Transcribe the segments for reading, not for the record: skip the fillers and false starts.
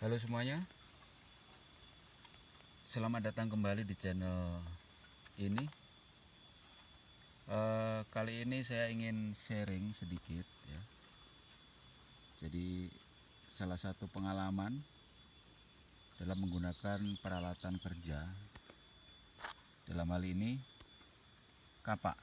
Halo semuanya, selamat datang kembali di channel ini. Kali ini saya ingin sharing sedikit ya. Jadi salah satu pengalaman dalam menggunakan peralatan kerja, dalam hal ini kapak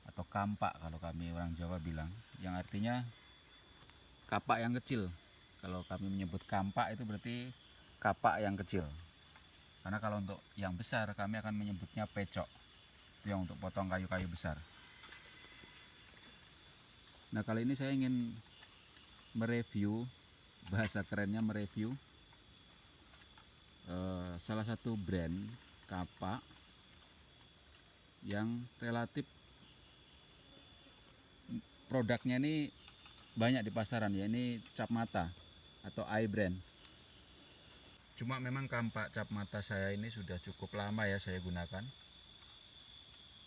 atau kampak kalau kami orang Jawa bilang, yang artinya kapak yang kecil. Kalau kami menyebut kampak itu berarti kapak yang kecil. Karena kalau untuk yang besar kami akan menyebutnya pecok, yang untuk potong kayu-kayu besar. Nah, kali ini saya ingin mereview, bahasa kerennya mereview salah satu brand kapak yang relatif produknya ini banyak di pasaran, ya. Ini cap mata atau eye brand. Cuma memang kampak cap mata saya ini sudah cukup lama ya saya gunakan,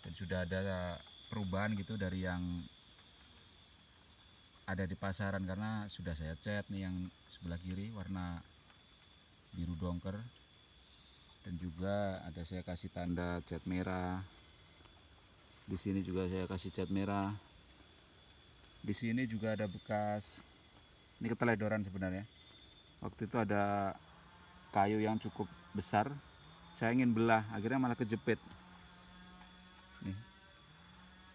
dan sudah ada perubahan gitu dari yang ada di pasaran, karena sudah saya cat nih yang sebelah kiri warna biru dongker, dan juga ada saya kasih tanda cat merah. Di sini juga saya kasih cat merah. Di sini juga ada bekas, ini keteledoran sebenarnya. Waktu itu ada kayu yang cukup besar, saya ingin belah, akhirnya malah kejepit nih.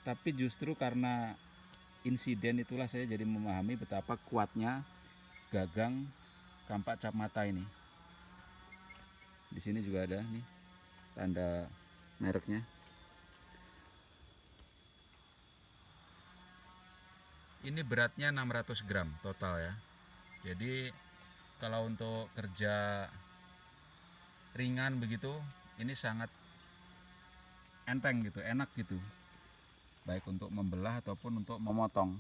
Tapi justru karena insiden itulah saya jadi memahami betapa kuatnya gagang kampak cap mata ini. Di sini juga ada nih tanda mereknya. Ini beratnya 600 gram total ya. Jadi kalau untuk kerja ringan begitu, ini sangat enteng gitu, enak gitu. Baik untuk membelah ataupun untuk memotong.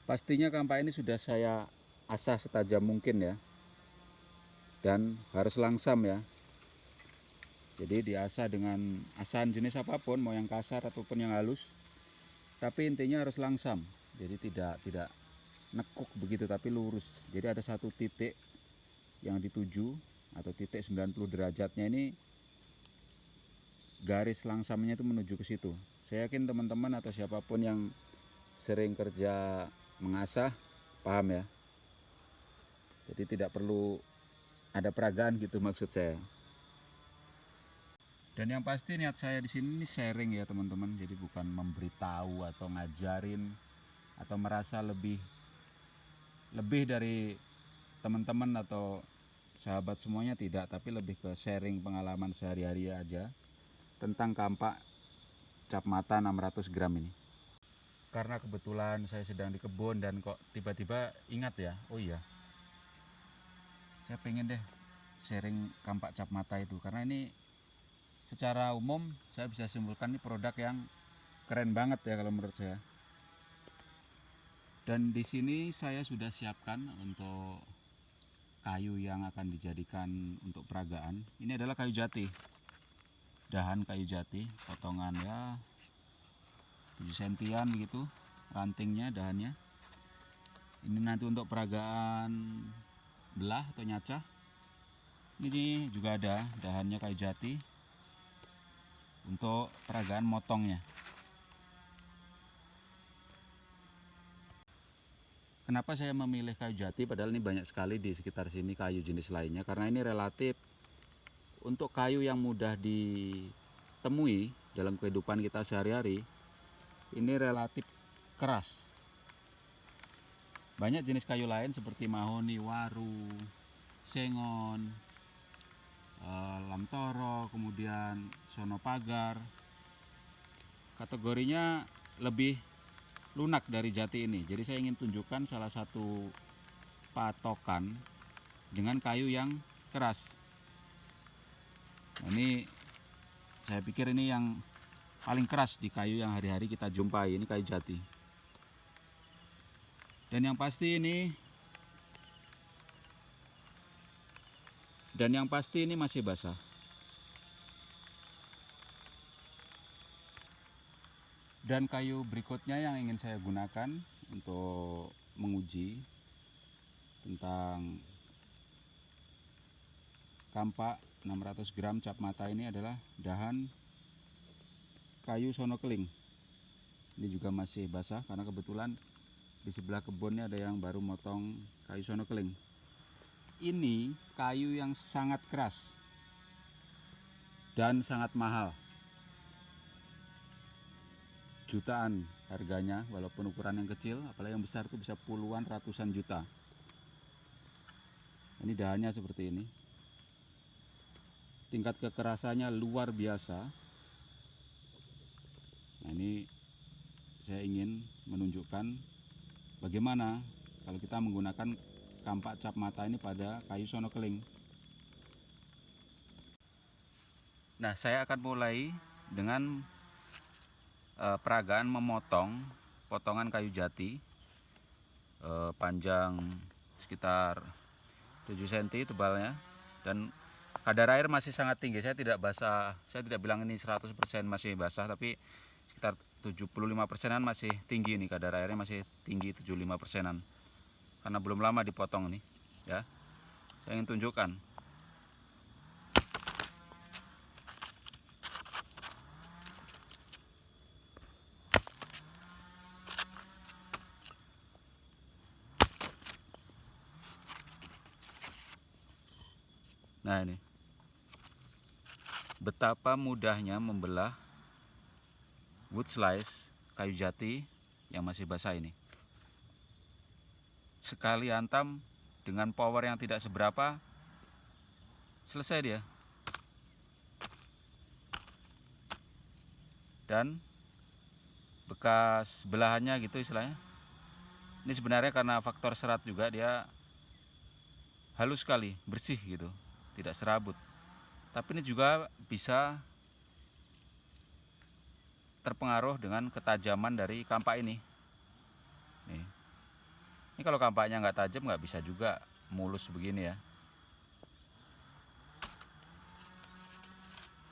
Pastinya kampak ini sudah saya asah setajam mungkin ya. Dan harus langsam ya. Jadi diasah dengan asahan jenis apapun, mau yang kasar ataupun yang halus. Tapi intinya harus langsam. Jadi tidak nekuk begitu, tapi lurus. Jadi ada satu titik yang dituju atau titik 90 derajatnya ini, garis langsamnya itu menuju ke situ. Saya yakin teman-teman atau siapapun yang sering kerja mengasah paham ya. Jadi tidak perlu ada peragaan gitu maksud saya. Dan yang pasti niat saya di sini ini sharing ya teman-teman. Jadi bukan memberitahu atau ngajarin atau merasa lebih dari teman-teman atau sahabat semuanya, tidak, tapi lebih ke sharing pengalaman sehari-hari aja tentang kampak cap mata 600 gram ini. Karena kebetulan saya sedang di kebun dan kok tiba-tiba ingat ya, oh iya, saya pengen deh sharing kampak cap mata itu, karena ini secara umum saya bisa simpulkan ini produk yang keren banget ya kalau menurut saya. Dan di sini saya sudah siapkan untuk kayu yang akan dijadikan untuk peragaan. Ini adalah kayu jati, dahan kayu jati, potongan ya 7 sentian begitu rantingnya, dahannya. Ini nanti untuk peragaan belah atau nyacah. Ini juga ada dahannya kayu jati untuk peragaan motongnya. Kenapa saya memilih kayu jati padahal ini banyak sekali di sekitar sini kayu jenis lainnya? Karena ini relatif untuk kayu yang mudah ditemui dalam kehidupan kita sehari-hari. Ini relatif keras. Banyak jenis kayu lain seperti mahoni, waru, sengon, lamtoro, kemudian sono pagar, kategorinya lebih lunak dari jati ini. Jadi saya ingin tunjukkan salah satu patokan dengan kayu yang keras. Nah, ini saya pikir ini yang paling keras di kayu yang hari-hari kita jumpai, ini kayu jati. Dan yang pasti ini masih basah. Dan kayu berikutnya yang ingin saya gunakan untuk menguji tentang kampak 600 gram cap mata ini adalah dahan kayu sono keling. Ini juga masih basah karena kebetulan di sebelah kebunnya ada yang baru motong kayu sono keling. Ini kayu yang sangat keras dan sangat mahal. Jutaan harganya, walaupun ukuran yang kecil, apalagi yang besar itu bisa puluhan ratusan juta. Ini dahannya seperti ini. Tingkat kekerasannya luar biasa. Nah, ini saya ingin menunjukkan bagaimana kalau kita menggunakan kampak cap mata ini pada kayu sono keling. Nah, saya akan mulai dengan peragaan memotong potongan kayu jati panjang sekitar 7 cm tebalnya, dan kadar air masih sangat tinggi. Saya tidak bilang ini 100% masih basah, tapi sekitar 75%-an masih tinggi nih, kadar airnya masih tinggi 75%-an. Karena belum lama dipotong nih, ya. Saya ingin tunjukkan. Nah, ini betapa mudahnya membelah wood slice kayu jati yang masih basah ini. Sekali hantam dengan power yang tidak seberapa, selesai dia. Dan bekas belahannya gitu istilahnya. Ini sebenarnya karena faktor serat juga, dia halus sekali, bersih gitu, tidak serabut. Tapi ini juga bisa terpengaruh dengan ketajaman dari kampak ini. Nih. Ini kalau kampaknya nggak tajam nggak bisa juga mulus begini ya.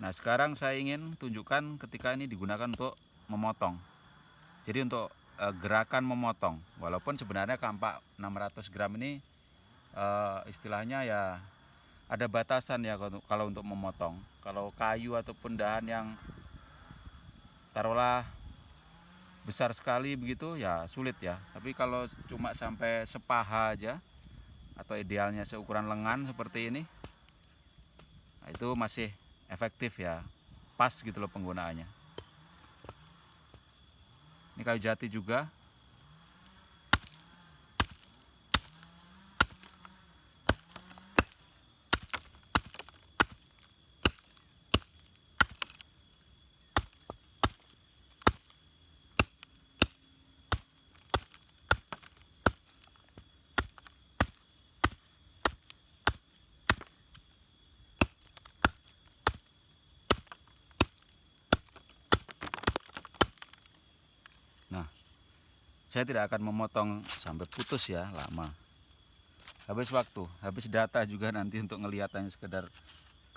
Nah, sekarang saya ingin tunjukkan ketika ini digunakan untuk memotong. Jadi untuk gerakan memotong, walaupun sebenarnya kampak 600 gram ini istilahnya ya ada batasan ya kalau untuk memotong. Kalau kayu ataupun dahan yang taruhlah besar sekali begitu ya sulit ya. Tapi kalau cuma sampai sepaha aja, atau idealnya seukuran lengan seperti ini, nah itu masih efektif ya, pas gitu loh penggunaannya. Ini kayu jati juga. Nah, saya tidak akan memotong sampai putus ya, lama. Habis waktu, habis data juga nanti untuk ngelihat hanya sekedar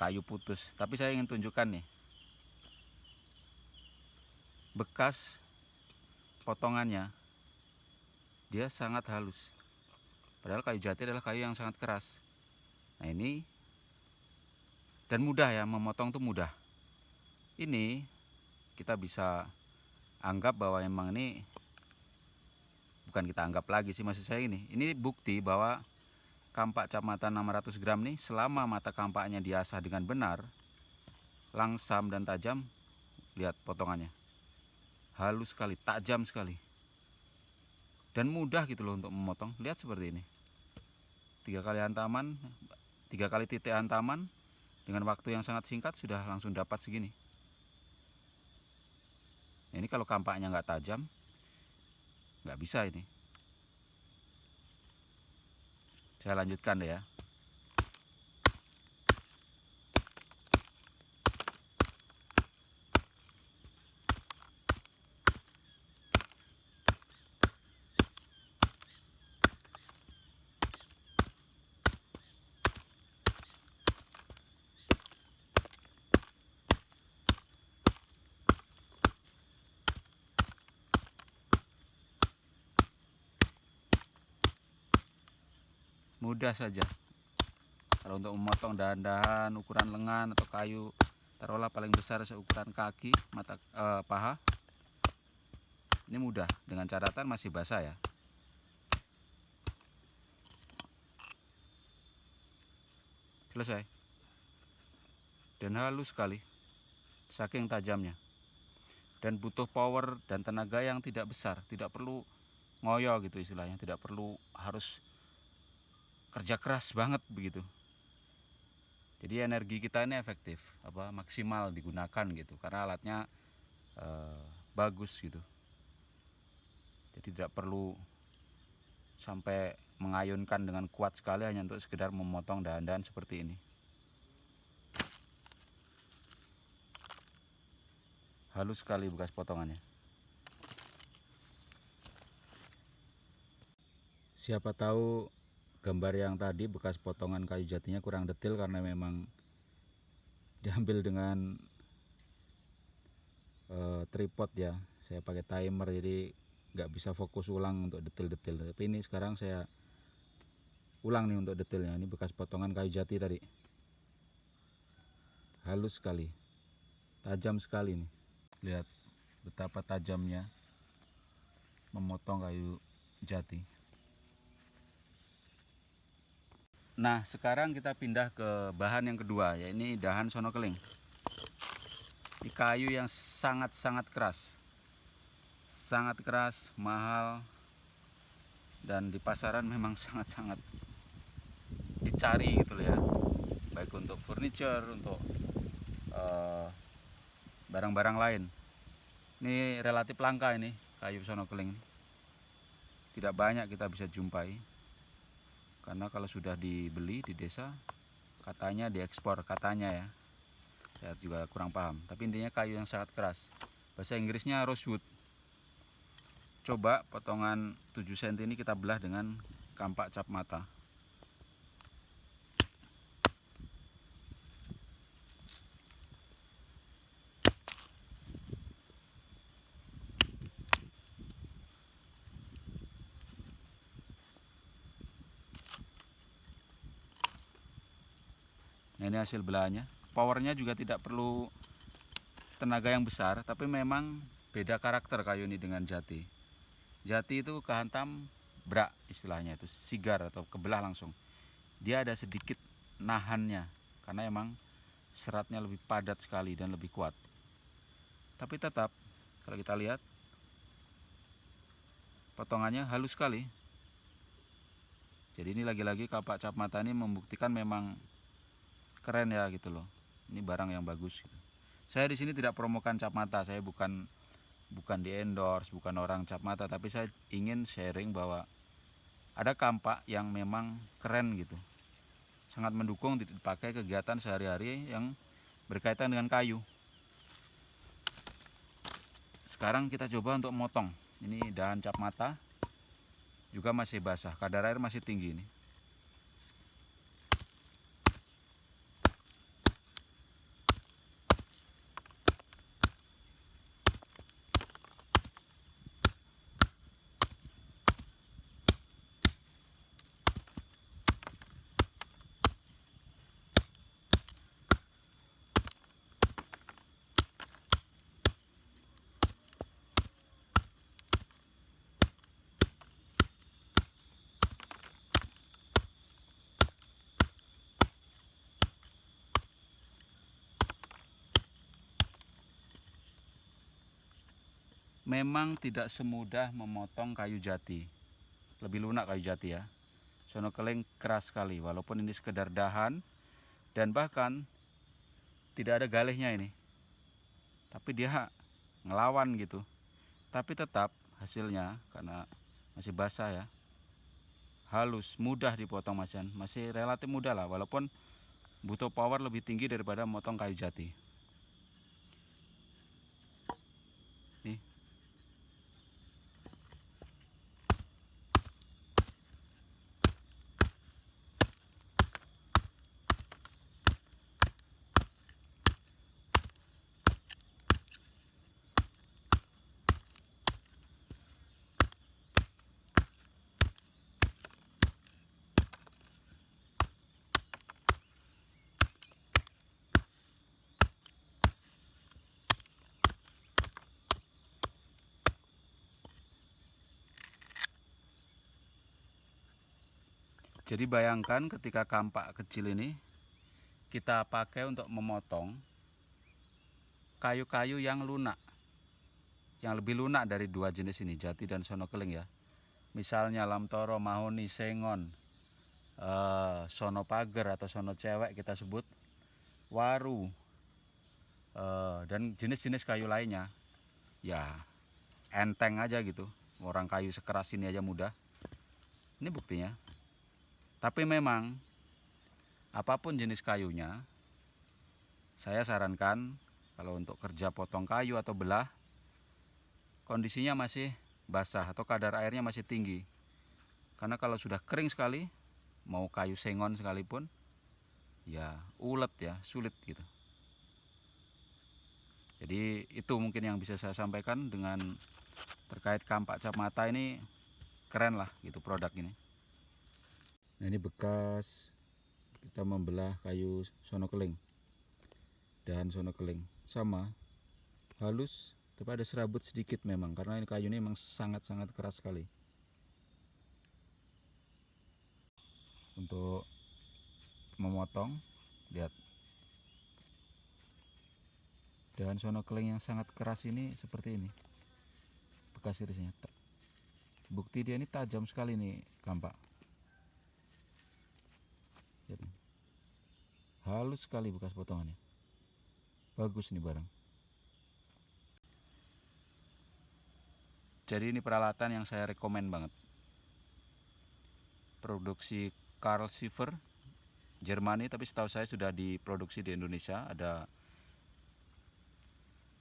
kayu putus. Tapi saya ingin tunjukkan nih, bekas potongannya, dia sangat halus. Padahal kayu jati adalah kayu yang sangat keras. Nah ini, dan mudah ya, memotong tuh mudah. Ini kita bisa anggap bahwa emang ini, bukan kita anggap lagi sih, maksud saya ini bukti bahwa kampak cap mata 600 gram nih, selama mata kampaknya diasah dengan benar, langsam dan tajam. Lihat potongannya, halus sekali, tajam sekali, dan mudah gitu loh untuk memotong. Lihat seperti ini, 3 kali hantaman, 3 kali titik hantaman dengan waktu yang sangat singkat sudah langsung dapat segini. Ini kalau kampaknya nggak tajam, nggak bisa ini. Saya lanjutkan deh ya. mudah saja. Kalau untuk memotong dahan-dahan ukuran lengan atau kayu, taruhlah paling besar seukuran kaki paha, ini mudah, dengan catatan masih basah ya. Selesai. Dan halus sekali, saking tajamnya. Dan butuh power dan tenaga yang tidak besar, tidak perlu ngoyo gitu istilahnya, tidak perlu harus kerja keras banget begitu. Jadi energi kita ini efektif, maksimal digunakan gitu, karena alatnya bagus gitu. Jadi tidak perlu sampai mengayunkan dengan kuat sekali hanya untuk sekedar memotong dahan-dahan seperti ini. Halus sekali bekas potongannya. Siapa tahu gambar yang tadi bekas potongan kayu jatinya kurang detail karena memang diambil dengan tripod ya. Saya pakai timer jadi nggak bisa fokus ulang untuk detail-detail. Tapi ini sekarang saya ulang nih untuk detailnya. Ini bekas potongan kayu jati tadi. Halus sekali, tajam sekali nih. Lihat betapa tajamnya memotong kayu jati. Nah, sekarang kita pindah ke bahan yang kedua, yaitu dahan sono keling. Ini kayu yang sangat-sangat keras. Sangat keras, mahal, dan di pasaran memang sangat-sangat dicari gitu ya. Baik untuk furniture, untuk barang-barang lain. Ini relatif langka ini kayu sono keling. Tidak banyak kita bisa jumpai. Karena kalau sudah dibeli di desa katanya diekspor, katanya ya. Saya juga kurang paham. Tapi intinya kayu yang sangat keras. Bahasa Inggrisnya rosewood. Coba potongan 7 cm ini kita belah dengan kampak cap mata. Nah, ini hasil belahannya. Powernya juga tidak perlu tenaga yang besar, tapi memang beda karakter kayu ini dengan jati. Jati itu kehantam brak istilahnya, itu sigar atau kebelah langsung. Dia ada sedikit nahannya karena emang seratnya lebih padat sekali dan lebih kuat. Tapi tetap kalau kita lihat potongannya halus sekali. Jadi ini lagi-lagi kampak cap mata ini membuktikan memang keren ya gitu loh. Ini barang yang bagus gitu. Saya di sini tidak promokan cap mata, saya bukan di endorse, bukan orang cap mata, tapi saya ingin sharing bahwa ada kampak yang memang keren gitu. Sangat mendukung dipakai kegiatan sehari-hari yang berkaitan dengan kayu. Sekarang kita coba untuk motong. Ini dahan cap mata juga masih basah, kadar air masih tinggi ini. Memang tidak semudah memotong kayu jati. Lebih lunak kayu jati ya. Sono keling keras sekali, walaupun ini sekedar dahan dan bahkan tidak ada galihnya ini. Tapi dia ngelawan gitu. Tapi tetap hasilnya karena masih basah ya. Halus, mudah dipotong masih relatif mudah lah, walaupun butuh power lebih tinggi daripada motong kayu jati. Nih. Jadi bayangkan ketika kampak kecil ini kita pakai untuk memotong kayu-kayu yang lunak, yang lebih lunak dari dua jenis ini, jati dan sono keling ya. Misalnya lamtoro, mahoni, sengon, sono pager atau sono cewek kita sebut, waru, dan jenis-jenis kayu lainnya. Ya enteng aja gitu, orang kayu sekeras ini aja mudah. Ini buktinya. Tapi memang apapun jenis kayunya, saya sarankan kalau untuk kerja potong kayu atau belah, kondisinya masih basah atau kadar airnya masih tinggi. Karena kalau sudah kering sekali, mau kayu sengon sekalipun, ya ulet ya, sulit gitu. Jadi itu mungkin yang bisa saya sampaikan dengan terkait kampak cap mata ini. Keren lah gitu produk ini. Nah, ini bekas kita membelah kayu sono keling, dahan sono keling, sama halus, tapi ada serabut sedikit memang karena ini kayu ini memang sangat-sangat keras sekali. Untuk memotong, lihat dahan sono keling yang sangat keras ini seperti ini bekas irisnya. Bukti dia ini tajam sekali nih kampak. Lihat nih. Halus sekali bekas potongannya. Bagus nih barang. Jadi ini peralatan yang saya rekomen banget. Produksi Karl Schiffer, Jermani, tapi setahu saya sudah diproduksi di Indonesia. Ada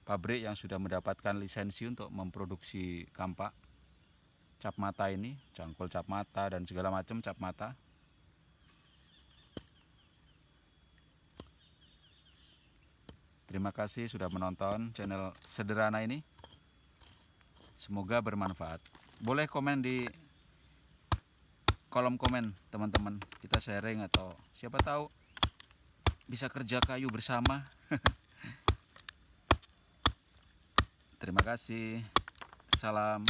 pabrik yang sudah mendapatkan lisensi untuk memproduksi kampak cap mata ini, cangkul cap mata dan segala macam cap mata. Terima kasih sudah menonton channel sederhana ini. Semoga bermanfaat. Boleh komen di kolom komen teman-teman, kita sharing atau siapa tahu bisa kerja kayu bersama. Terima kasih. Salam.